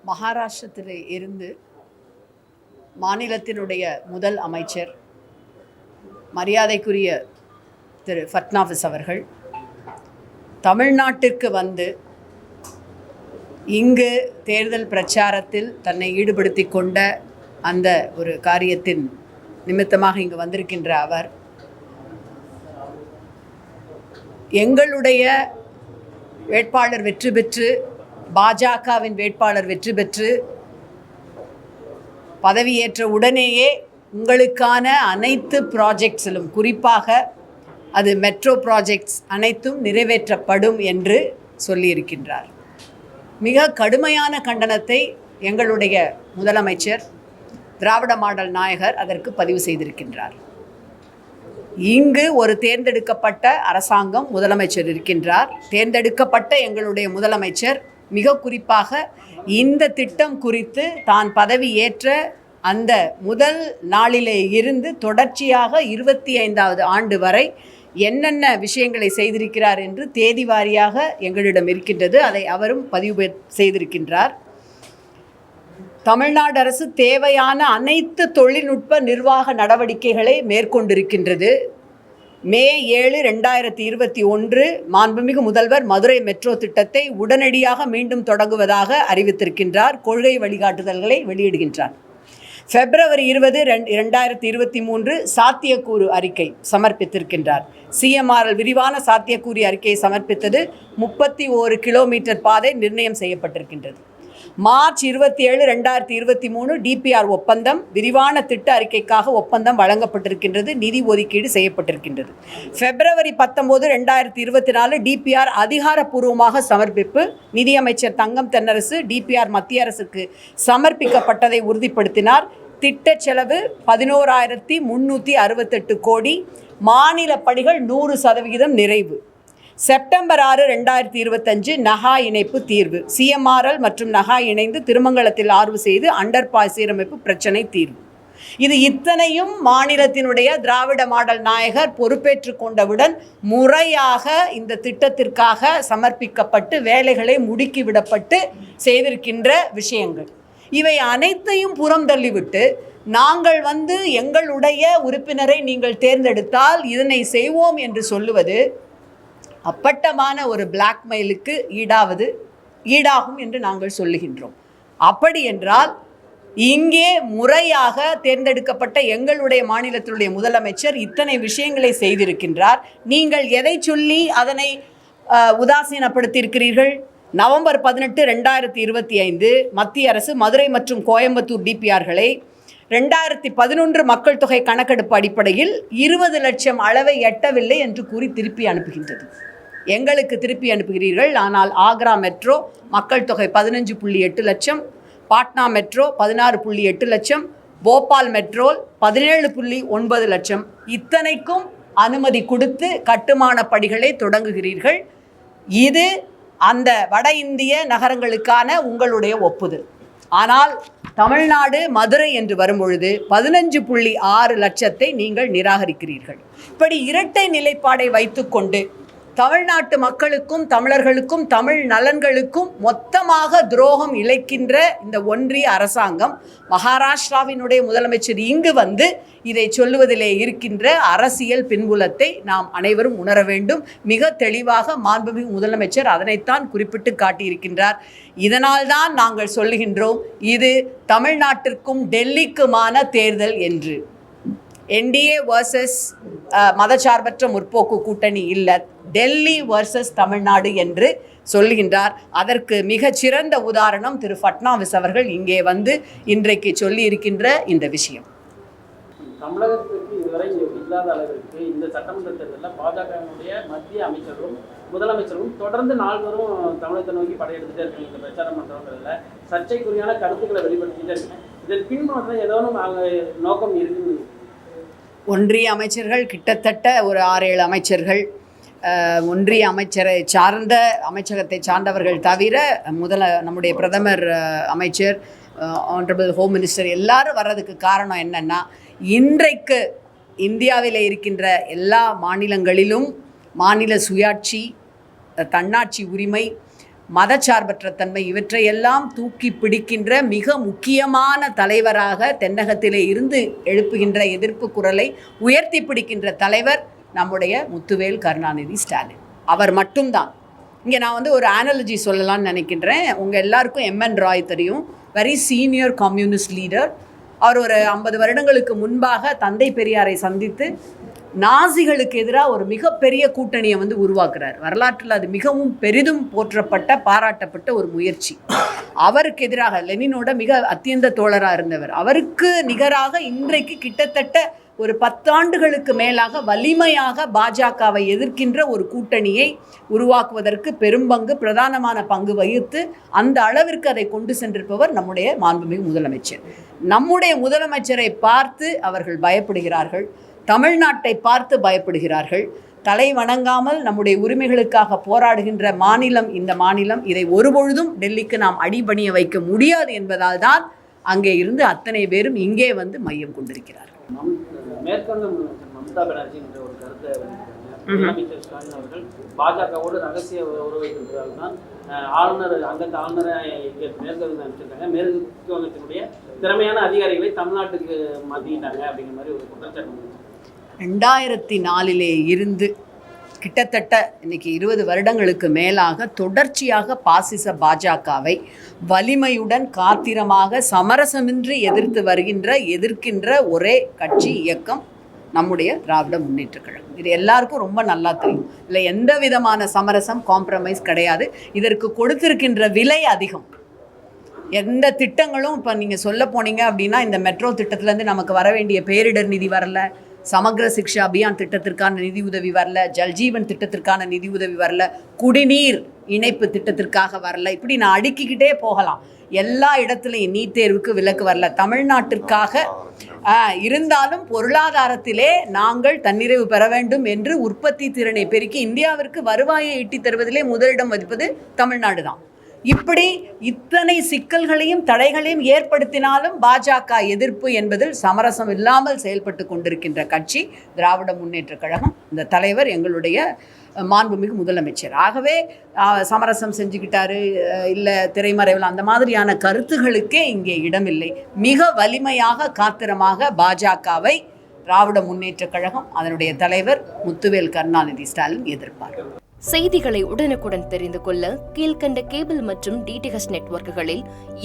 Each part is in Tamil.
மகாராஷ்டிரத்தில் இருந்து மாநிலத்தினுடைய முதல் அமைச்சர் மரியாதைக்குரிய திரு ஃபட்னாவிஸ் அவர்கள் தமிழ்நாட்டிற்கு வந்து இங்கு தேர்தல் பிரச்சாரத்தில் தன்னை ஈடுபடுத்தி கொண்ட அந்த ஒரு காரியத்தின் நிமித்தமாக இங்கு வந்திருக்கின்ற அவர் எங்களுடைய வேட்பாளர் வெற்றி பெற்று பாஜகவின் வேட்பாளர் வெற்றி பெற்று பதவியேற்ற உடனேயே உங்களுக்கான அனைத்து ப்ராஜெக்ட்ஸிலும் குறிப்பாக அது மெட்ரோ ப்ராஜெக்ட்ஸ் அனைத்தும் நிறைவேற்றப்படும் என்று சொல்லியிருக்கின்றார். மிக கடுமையான கண்டனத்தை எங்களுடைய முதலமைச்சர் திராவிட மாடல் நாயகர் அதற்கு பதிவு செய்திருக்கின்றார். இங்கு ஒரு தேர்ந்தெடுக்கப்பட்ட அரசாங்கம் முதலமைச்சர் இருக்கின்றார். தேர்ந்தெடுக்கப்பட்ட எங்களுடைய முதலமைச்சர் மிக குறிப்பாக இந்த திட்டம் குறித்து தான் பதவி ஏற்ற அந்த முதல் நாளிலே இருந்து தொடர்ச்சியாக 25வது ஆண்டு வரை என்னென்ன விஷயங்களை செய்திருக்கிறார் என்று தேதி வாரியாக எங்களிடம் இருக்கின்றது. அதை அவரும் பதிவு செய்திருக்கின்றார். தமிழ்நாடு அரசு தேவையான அனைத்து தொழில்நுட்ப நிர்வாக நடவடிக்கைகளை மேற்கொண்டிருக்கின்றது. மே 7, 2021 மாண்புமிகு முதல்வர் மதுரை மெட்ரோ திட்டத்தை உடனடியாக மீண்டும் தொடங்குவதாக அறிவித்திருக்கின்றார். கொள்கை வழிகாட்டுதல்களை வெளியிடுகின்றார். February 20, 2023 சாத்தியக்கூறு அறிக்கை சமர்ப்பித்திருக்கின்றார். CMRL விரிவான சாத்தியக்கூறு அறிக்கையை சமர்ப்பித்தது. 31 கிலோமீட்டர் பாதை நிர்ணயம் செய்யப்பட்டிருக்கின்றது. மார்ச் 27, 2023 DPR ஒப்பந்தம் விரிவான திட்ட அறிக்கைக்காக ஒப்பந்தம் வழங்கப்பட்டிருக்கின்றது. நிதி ஒதுக்கீடு செய்யப்பட்டிருக்கின்றது. February 19, 2024 DPR அதிகாரப்பூர்வமாக சமர்ப்பிப்பு. நிதியமைச்சர் தங்கம் தென்னரசு DPR மத்திய அரசுக்கு சமர்ப்பிக்கப்பட்டதை உறுதிப்படுத்தினார். திட்ட செலவு 11,368 கோடி. மாநில பணிகள் 100% நிறைவு. செப்டம்பர் 6, 2025 நகா இணைப்பு தீர்வு. CMRL மற்றும் நகா இணைந்து திருமங்கலத்தில் ஆய்வு செய்து அண்டர் பாஸ் சீரமைப்பு பிரச்சனை தீர்வு. இது இத்தனையும் மாநிலத்தினுடைய திராவிட மாடல் நாயகர் பொறுப்பேற்று கொண்டவுடன் முறையாக இந்த திட்டத்திற்காக சமர்ப்பிக்கப்பட்டு வேலைகளை முடுக்கிவிடப்பட்டு செய்திருக்கின்ற விஷயங்கள். இவை அனைத்தையும் புறம் தள்ளிவிட்டு நாங்கள் வந்து எங்களுடைய உறுப்பினரை நீங்கள் தேர்ந்தெடுத்தால் இதனை செய்வோம் என்று சொல்லுவது அப்பட்டமான ஒரு பிளாக்மெயிலுக்கு ஈடாகும் என்று நாங்கள் சொல்லுகின்றோம். அப்படி என்றால் இங்கே முறையாக தேர்ந்தெடுக்கப்பட்ட எங்களுடைய மாநிலத்தினுடைய முதலமைச்சர் இத்தனை விஷயங்களை செய்திருக்கின்றார். நீங்கள் எதை சொல்லி அதனை உதாசீனப்படுத்தியிருக்கிறீர்கள்? நவம்பர் 18, 2025 மத்திய அரசு மதுரை மற்றும் கோயம்புத்தூர் DPRகளை 2011 மக்கள் தொகை கணக்கெடுப்பு அடிப்படையில் 20 லட்சம் அளவை எட்டவில்லை என்று கூறி திருப்பி அனுப்புகின்றது. எங்களுக்கு திருப்பி அனுப்புகிறீர்கள். ஆனால் ஆக்ரா மெட்ரோ மக்கள் தொகை 15.8 லட்சம், பாட்னா மெட்ரோ 16.8 லட்சம், போபால் மெட்ரோ 17.9 லட்சம். இத்தனைக்கும் அனுமதி கொடுத்து கட்டுமான பணிகளை தொடங்குகிறீர்கள். இது அந்த வட இந்திய நகரங்களுக்கான உங்களுடைய ஒப்புதல். ஆனால் தமிழ்நாடு மதுரை என்று வரும்பொழுது 15.6 லட்சத்தை நீங்கள் நிராகரிக்கிறீர்கள். இப்படி இரட்டை நிலைப்பாடை வைத்துக்கொண்டு தமிழ்நாட்டு மக்களுக்கும் தமிழர்களுக்கும் தமிழ் நலன்களுக்கும் மொத்தமாக துரோகம் இழைக்கின்ற இந்த ஒன்றிய அரசாங்கம், மகாராஷ்டிராவினுடைய முதலமைச்சர் இங்கு வந்து இதை சொல்லுவதிலே இருக்கின்ற அரசியல் பின்புலத்தை நாம் அனைவரும் உணர வேண்டும். மிக தெளிவாக மாண்புமிகு முதலமைச்சர் அதனைத்தான் குறிப்பிட்டு காட்டியிருக்கின்றார். இதனால்தான் நாங்கள் சொல்லுகின்றோம் இது தமிழ்நாட்டிற்கும் டெல்லிக்குமான தேர்தல் என்று. NDA வர்சஸ் மதச்சார்பற்ற முற்போக்கு கூட்டணி இல்லை, டெல்லி வர்சஸ் தமிழ்நாடு என்று சொல்லுகின்றார். அதற்கு மிகச்சிறந்த உதாரணம் திரு ஃபட்னாவிஸ் அவர்கள் இங்கே வந்து இன்றைக்கு சொல்லி இருக்கின்ற இந்த விஷயம். தமிழகத்திற்கு இதுவரை இல்லாத அளவிற்கு இந்த சட்டமன்ற தேர்தலில் பாஜகவினுடைய மத்திய அமைச்சரும் முதலமைச்சரும் தொடர்ந்து நாள்தோறும் தமிழகத்தை நோக்கி படையெடுத்துட்டே இருக்காங்க. இந்த பிரச்சாரம் பண்ணுறவங்களில் சர்ச்சைக்குரியான கருத்துக்களை வெளிப்படுத்திட்டே இருக்காங்க. இதன் பின்புலத்தில் ஏதோ அவங்க நோக்கம் இருக்குது. ஒன்றிய அமைச்சர்கள் கிட்டத்தட்ட ஒரு 6-7 அமைச்சர்கள், ஒன்றிய அமைச்சரை சார்ந்த அமைச்சகத்தை சார்ந்தவர்கள் தவிர நம்முடைய பிரதமர் அமைச்சர், ஆனரபிள் ஹோம் மினிஸ்டர் எல்லாரும் வர்றதுக்கு காரணம் என்னென்னா, இன்றைக்கு இந்தியாவில் இருக்கின்ற எல்லா மாநிலங்களிலும் மாநில சுயாட்சி, தன்னாட்சி உரிமை, மதச்சார்பற்ற தன்மை, இவற்றையெல்லாம் தூக்கி பிடிக்கின்ற மிக முக்கியமான தலைவராக தென்னகத்திலே இருந்து எழுப்புகின்ற எதிர்ப்பு குரலை உயர்த்தி பிடிக்கின்ற தலைவர் நம்முடைய முத்துவேல் கருணாநிதி ஸ்டாலின். அவர் மட்டும்தான். இங்கே நான் ஒரு ஆனாலஜி சொல்லலாம்னு நினைக்கின்றேன். உங்கள் எல்லாருக்கும் எம்என் ராய் தெரியும். Very senior communist leader. அவர் ஒரு 50 வருடங்களுக்கு முன்பாக தந்தை பெரியாரை சந்தித்து நாசிகளுக்கு எதிராக ஒரு மிகப்பெரிய கூட்டணியை உருவாக்குறார். வரலாற்றில் அது மிகவும் பெரிதும் போற்றப்பட்ட பாராட்டப்பட்ட ஒரு முயற்சி. அவருக்கு எதிராக லெனினோட மிக அத்தியந்த தோழராக இருந்தவர். அவருக்கு நிகராக இன்றைக்கு கிட்டத்தட்ட ஒரு 10 ஆண்டுகளுக்கு மேலாக வலிமையாக பாஜகவை எதிர்க்கின்ற ஒரு கூட்டணியை உருவாக்குவதற்கு பெரும்பங்கு பிரதானமான பங்கு வகித்து அந்த அளவிற்கு அதை கொண்டு சென்றிருப்பவர் நம்முடைய மாண்புமிகு முதலமைச்சர். நம்முடைய முதலமைச்சரை பார்த்து அவர்கள் பயப்படுகிறார்கள். தமிழ்நாட்டை பார்த்து பயப்படுகிறார்கள். தலை வணங்காமல் நம்முடைய உரிமைகளுக்காக போராடுகின்ற மாநிலம் இந்த மாநிலம். இதை ஒருபொழுதும் டெல்லிக்கு நாம் அடிபணிய வைக்க முடியாது என்பதால் தான் அங்கே இருந்து அத்தனை பேரும் இங்கே மையம் கொண்டிருக்கிறார்கள். மேற்கொண்ட முதலமைச்சர் மம்தா பானர்ஜி என்ற ஒரு கருத்தை முதலமைச்சர் ஸ்டாலின் அவர்கள் பாஜகவோடு ரகசிய உறவு வைத்திருப்பதால் தான் ஆளுநர் அங்கத்த ஆளுநரை மேற்கு அமைச்சிருக்காங்க. மேற்கு வங்கத்தினுடைய திறமையான அதிகாரிகளை தமிழ்நாட்டுக்கு மாற்றிக்கிட்டாங்க அப்படிங்கிற மாதிரி ஒரு குற்றச்சாட்டு. 2004 இருந்து கிட்டத்தட்ட இன்னைக்கு 20 வருடங்களுக்கு மேலாக தொடர்ச்சியாக பாசிச பாஜகவை வலிமையுடன் காத்திரமாக சமரசமின்றி எதிர்க்கின்ற ஒரே கட்சி இயக்கம் நம்முடைய திராவிட முன்னேற்ற கழகம். இது எல்லாருக்கும் ரொம்ப நல்லா தெரியும். இல்லை எந்த விதமான சமரசம் காம்ப்ரமைஸ் கிடையாது. இதற்கு கொடுத்திருக்கின்ற விலை அதிகம். எந்த திட்டங்களும் இப்போ நீங்கள் சொல்ல போனீங்க அப்படின்னா இந்த மெட்ரோ திட்டத்திலேருந்து நமக்கு வர வேண்டிய பேரிடர் நிதி வரல, சமக்ர சிக்ஷா அபியான் திட்டத்திற்கான நிதி உதவி வரல, ஜல்ஜீவன் திட்டத்திற்கான நிதி உதவி வரல, குடிநீர் இணைப்பு திட்டத்திற்காக வரல, இப்படி நான் அடுக்கிக்கிட்டே போகலாம். எல்லா இடத்துலையும் நீட் தேர்வுக்கு விலக்கு வரல. தமிழ்நாட்டிற்காக இருந்தாலும் பொருளாதாரத்திலே நாங்கள் தன்னிறைவு பெற வேண்டும் என்று உற்பத்தி திறனை பெருக்கி இந்தியாவிற்கு வருவாயை ஈட்டி தருவதிலே முதலிடம் வகிப்பது தமிழ்நாடு தான். இப்படி இத்தனை சிக்கல்களையும் தடைகளையும் ஏற்படுத்தினாலும் பாஜக எதிர்ப்பு என்பதில் சமரசம் இல்லாமல் செயல்பட்டு கொண்டிருக்கின்ற கட்சி திராவிட முன்னேற்ற கழகம். இந்த தலைவர் எங்களுடைய மாண்புமிகு முதலமைச்சர். ஆகவே சமரசம் செஞ்சுக்கிட்டாரு இல்லை திரைமறைவில் அந்த மாதிரியான கருத்துகளுக்கே இங்கே இடமில்லை. மிக வலிமையாக காத்திரமாக பாஜகவை திராவிட முன்னேற்ற கழகம் அதனுடைய தலைவர் முத்துவேல் கருணாநிதி ஸ்டாலின் எதிர்ப்பார். செய்திகளை உடனுக்குடன் தெரிந்து கொள்ள கீழ்கண்ட கேபிள் மற்றும் டிடிஹெச் நெட்வொர்க்குகளில்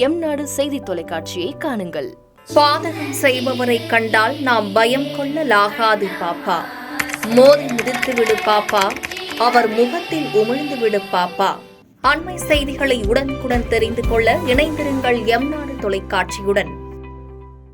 எம்நாடு செய்தி தொலைக்காட்சியை காணுங்கள். பாதகம் செய்பவரை கண்டால் நாம் பயம் கொள்ளலாகாது பாப்பா. மோதி மிதித்து விடு பாப்பா, அவர் முகத்தில் உமிழ்ந்து விடு பாப்பா. அண்மை செய்திகளை உடனுக்குடன் தெரிந்து கொள்ள இணைந்திருங்கள் எம்நாடு தொலைக்காட்சியுடன்.